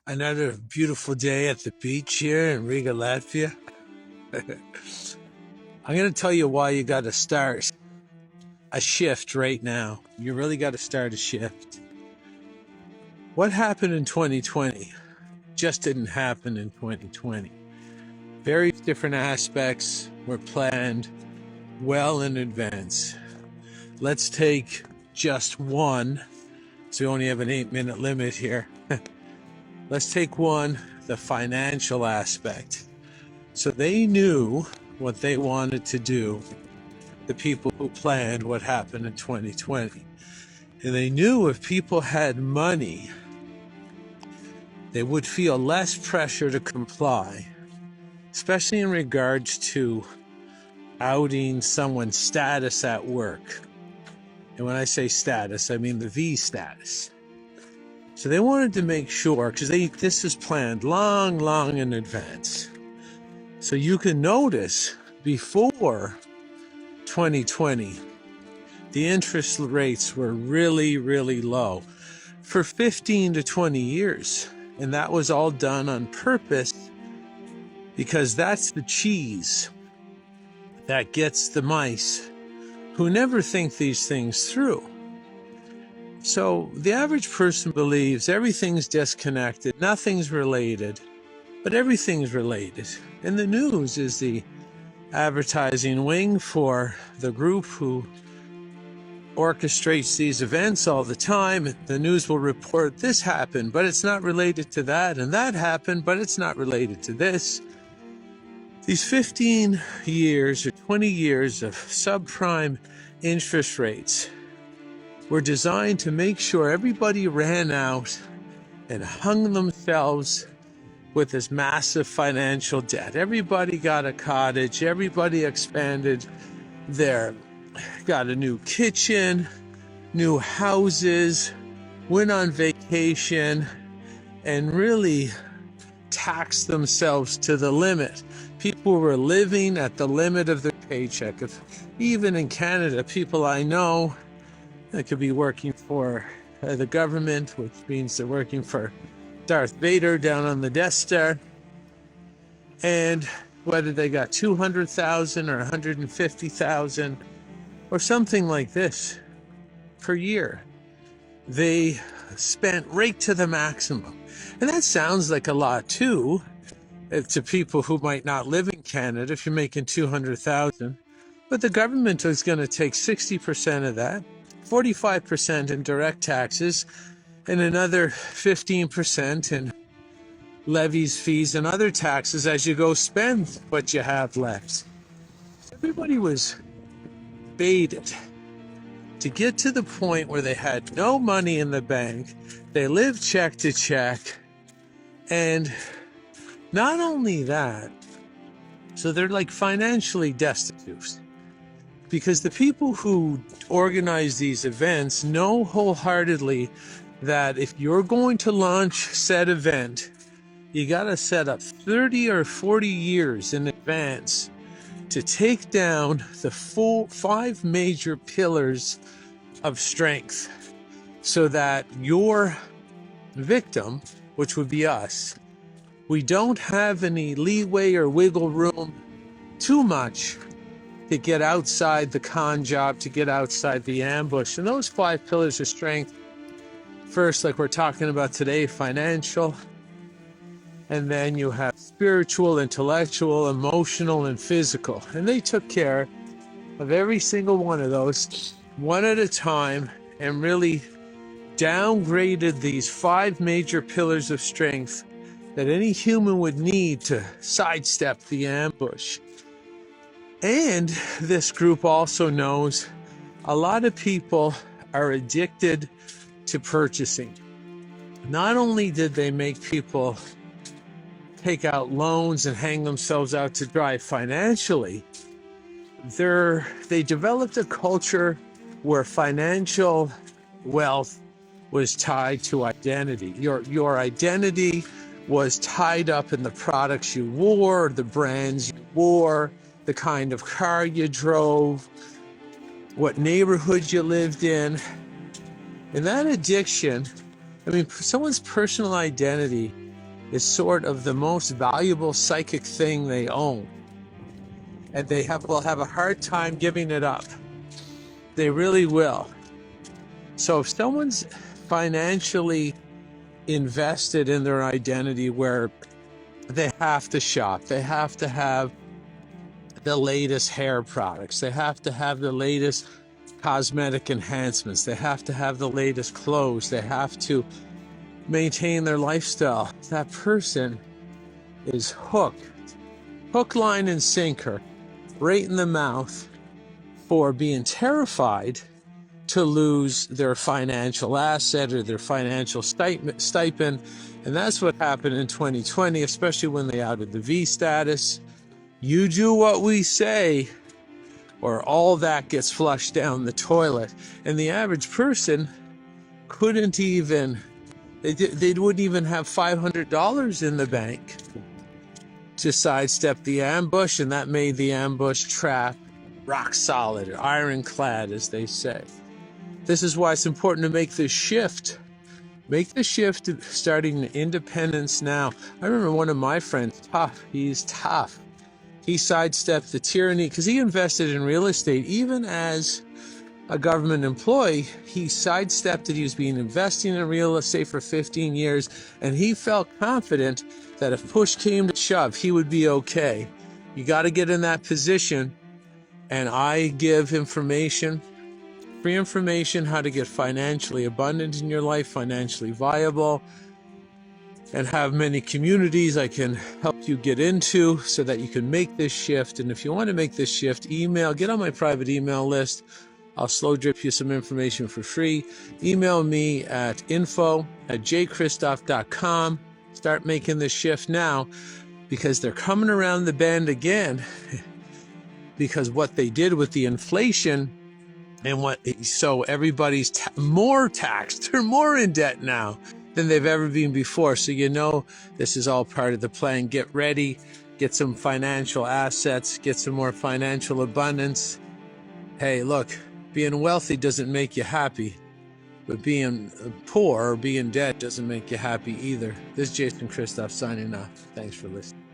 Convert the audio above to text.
Another beautiful day at the beach here in Riga, Latvia. I'm going to tell you why you got to start a shift right now. You really got to start a shift. What happened in 2020 just didn't happen in 2020. Various different aspects were planned well in advance. Let's take just one, so we only have an 8-minute limit here. Let's take one, the financial aspect. So they knew what they wanted to do, the people who planned what happened in 2020. And they knew if people had money, they would feel less pressure to comply, especially in regards to outing someone's status at work. And when I say status, I mean the V status. So they wanted to make sure, because this was planned long in advance. So you can notice before 2020, the interest rates were really low for 15 to 20 years. And that was all done on purpose, because that's the cheese that gets the mice who never think these things through. So the average person believes everything's disconnected, nothing's related, but everything's related. And the news is the advertising wing for the group who orchestrates these events all the time. The news will report this happened, but it's not related to that, and that happened, but it's not related to this. These 15 years or 20 years of subprime interest rates were designed to make sure everybody ran out and hung themselves with this massive financial debt. Everybody got a cottage, everybody expanded got a new kitchen, new houses, went on vacation, and really taxed themselves to the limit. People were living at the limit of their paycheck. Even in Canada, people I know that could be working for the government, which means they're working for Darth Vader down on the Death Star. And whether they got 200,000 or 150,000 or something like this per year, they spent right to the maximum. And that sounds like a lot too, to people who might not live in Canada if you're making 200,000. But the government is going to take 60% of that, 45% in direct taxes, and another 15% in levies, fees, and other taxes as you go spend what you have left. Everybody was baited to get to the point where they had no money in the bank. They lived check to check. And not only that, so they're like financially destitute. Because the people who organize these events know wholeheartedly that if you're going to launch said event, you got to set up 30 or 40 years in advance to take down the 5 major pillars of strength, so that your victim, which would be us, we don't have any leeway or wiggle room too much to get outside the con job, to get outside the ambush. And those 5 pillars of strength, first, like we're talking about today, financial, and then you have spiritual, intellectual, emotional, and physical. And they took care of every single one of those one at a time, and really downgraded these 5 major pillars of strength that any human would need to sidestep the ambush. And this group also knows a lot of people are addicted to purchasing. Not only did they make people take out loans and hang themselves out to dry financially, they developed a culture where financial wealth was tied to identity. Your identity was tied up in the products you wore, the brands you wore, the kind of car you drove, what neighborhood you lived in. And that addiction, I mean, someone's personal identity is sort of the most valuable psychic thing they own. And they will have a hard time giving it up. They really will. So if someone's financially invested in their identity where they have to shop, they have to have the latest hair products, they have to have the latest cosmetic enhancements, they have to have the latest clothes, they have to maintain their lifestyle, that person is hook, line, and sinker, right in the mouth for being terrified to lose their financial asset or their financial stipend. And that's what happened in 2020, especially when they outed the V status. You do what we say, or all that gets flushed down the toilet. And the average person couldn't even, they wouldn't even have $500 in the bank to sidestep the ambush, and that made the ambush trap rock solid, or ironclad, as they say. This is why it's important to make this shift. Make the shift starting independence now. I remember one of my friends, tough. He's tough. He sidestepped the tyranny because he invested in real estate. Even as a government employee, he sidestepped it. He was investing in real estate for 15 years, and he felt confident that if push came to shove, he would be okay. You got to get in that position, and I give information, free information, how to get financially abundant in your life, financially viable, and have many communities I can help you get into so that you can make this shift. And if you want to make this shift, get on my private email list. I'll slow drip you some information for free. Email me at info@jchristoff.com. Start making this shift now, because they're coming around the bend again. Because what they did with the inflation, so everybody's more taxed. They're more in debt now than they've ever been before. So this is all part of the plan. Get ready, get some financial assets, get some more financial abundance. Hey, look, being wealthy doesn't make you happy, but being poor or being dead doesn't make you happy either. This is Jason Christoff signing off. Thanks for listening.